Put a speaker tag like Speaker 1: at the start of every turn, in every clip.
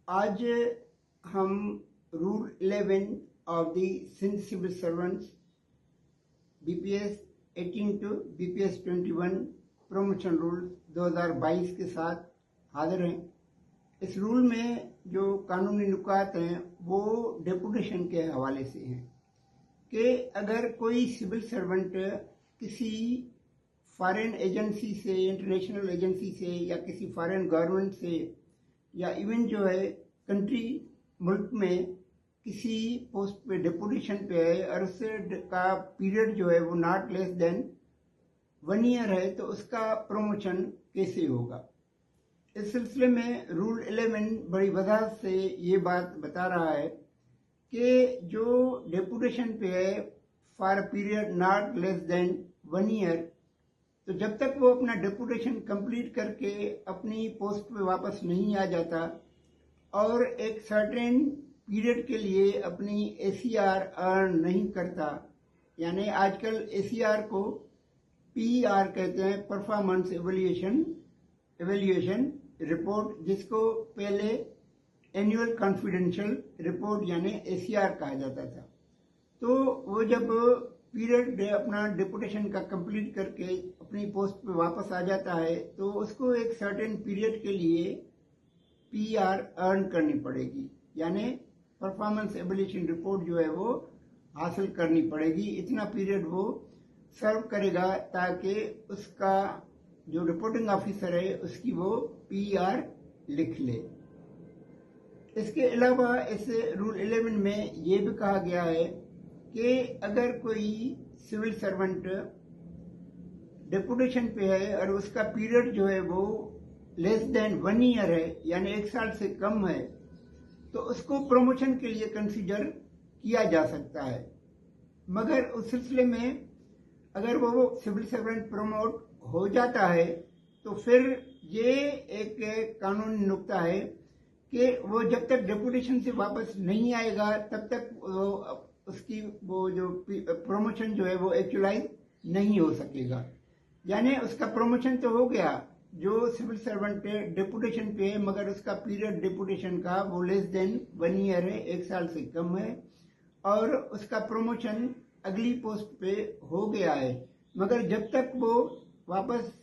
Speaker 1: आज हम rule 11 of the Sindh civil servants BPS 18 to BPS 21 promotion rule 2022 के साथ हाजिर हैं। इस रूल में जो कानूनी नुकात हैं वो डेपुटेशन के हवाले से हैं कि अगर कोई सिविल सर्वेंट किसी फॉरेन एजेंसी से, इंटरनेशनल एजेंसी से या किसी फॉरेन गवर्नमेंट से या इवन जो है कंट्री मुल्क में किसी पोस्ट पे डेपुटेशन पे है और उससे का पीरियड जो है वो नॉट लेस देन 1 ईयर है, तो उसका प्रमोशन कैसे होगा। इस सिलसिले में रूल 11 बड़ी वजाहत से ये बात बता रहा है कि जो डेपुटेशन पे है for period not less than 1 year, तो जब तक वो अपना डेपुटेशन कंप्लीट करके अपनी पोस्ट पे वापस नहीं आ जाता और एक सर्टेन पीरियड के लिए अपनी एसीआर अर्न नहीं करता, यानी आजकल एसीआर को पीआर कहते हैं, परफॉर्मेंस एवेल्यूएशन रिपोर्ट, जिसको पहले एनुअल कॉन्फिडेंशियल रिपोर्ट यानी एसीआर कहा जाता था। तो वो जब पीरियड अपना डेपुटेशन का कंप्लीट करके अपनी पोस्ट पे वापस आ जाता है तो उसको एक सर्टेन पीरियड के लिए पीआर अर्न करनी पड़ेगी, यानी परफॉर्मेंस एवेल्यूएशन रिपोर्ट जो है वो हासिल करनी पड़ेगी। इतना पीरियड वो सर्व करेगा ताकि उसका जो रिपोर्टिंग ऑफिसर है उसकी वो पीआर लिख ले। इसके अलावा इस रूल 11 में ये भी कहा गया है कि अगर कोई सिविल सर्वेंट डेपुटेशन पे है और उसका पीरियड जो है वो लेस देन 1 ईयर है, यानी 1 साल से कम है, तो उसको प्रमोशन के लिए कंसीडर किया जा सकता है। मगर उस सिलसिले में अगर वो सिविल सर्वेंट प्रमोट हो जाता है तो फिर ये एक कानूनी नुक्ता है कि वो जब तक डेपुटेशन से वापस नहीं आएगा तब तक उसकी वो जो प्रमोशन जो है वो एक्चुअलाइज नहीं हो सकेगा। यानी उसका प्रमोशन तो हो गया, जो सिविल सर्वेंट डेपुटेशन पे है मगर उसका पीरियड डेपुटेशन का वो लेस देन 1 ईयर है, 1 साल से कम है, और उसका प्रमोशन अगली पोस्ट पे हो गया है। मगर जब तक वो वापस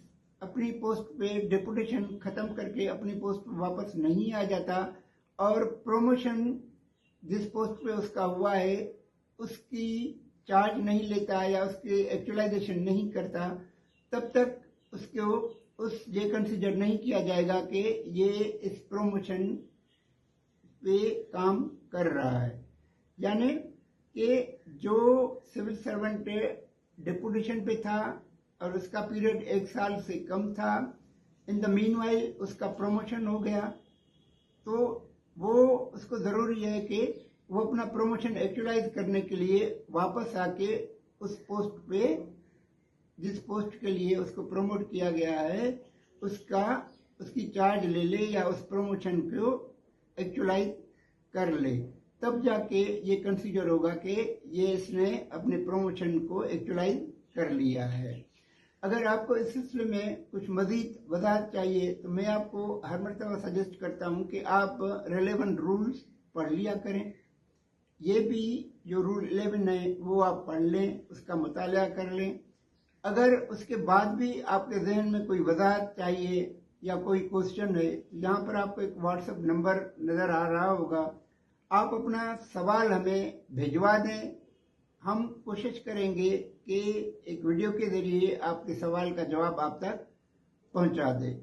Speaker 1: अपनी पोस्ट पे डेपुटेशन खत्म करके अपनी पोस्ट पे वापस नहीं आ जाता और प्रमोशन जिस पोस्ट पे उसका हुआ है उसकी चार्ज नहीं लेता या उसके एक्चुअलाइजेशन नहीं करता, तब तक उसको ये कंसीडर नहीं किया जाएगा कि ये इस प्रमोशन पे काम कर रहा है। यानी कि जो सिविल सर्वेंट डेपुटेशन पे था और उसका पीरियड 1 साल से कम था, इन द मीनवाइल उसका प्रमोशन हो गया, तो वो उसको ज़रूरी है कि वो अपना प्रमोशन एक्चुअलाइज करने के लिए वापस आके उस पोस्ट पे, जिस पोस्ट के लिए उसको प्रमोट किया गया है, उसकी चार्ज ले ले या उस प्रमोशन को एक्चुअलाइज कर ले, तब जाके ये कंसीडर होगा कि ये इसने अपने प्रमोशन को एक्चुअलाइज कर लिया है। अगर आपको इस सिलसिले में कुछ मजीद वजाहत चाहिए तो मैं आपको हर मरतबा सजेस्ट करता हूँ कि आप रेलेवेंट रूल्स पढ़ लिया करें। ये भी जो रूल 11 है वो आप पढ़ लें, उसका मुताला कर लें। अगर उसके बाद भी आपके जहन में कोई वजाहत चाहिए या कोई क्वेश्चन है, यहाँ पर आपको एक व्हाट्सएप नंबर नज़र आ रहा होगा, आप अपना सवाल हमें भिजवा दें। हम कोशिश करेंगे कि एक वीडियो के ज़रिए आपके सवाल का जवाब आप तक पहुँचा दें।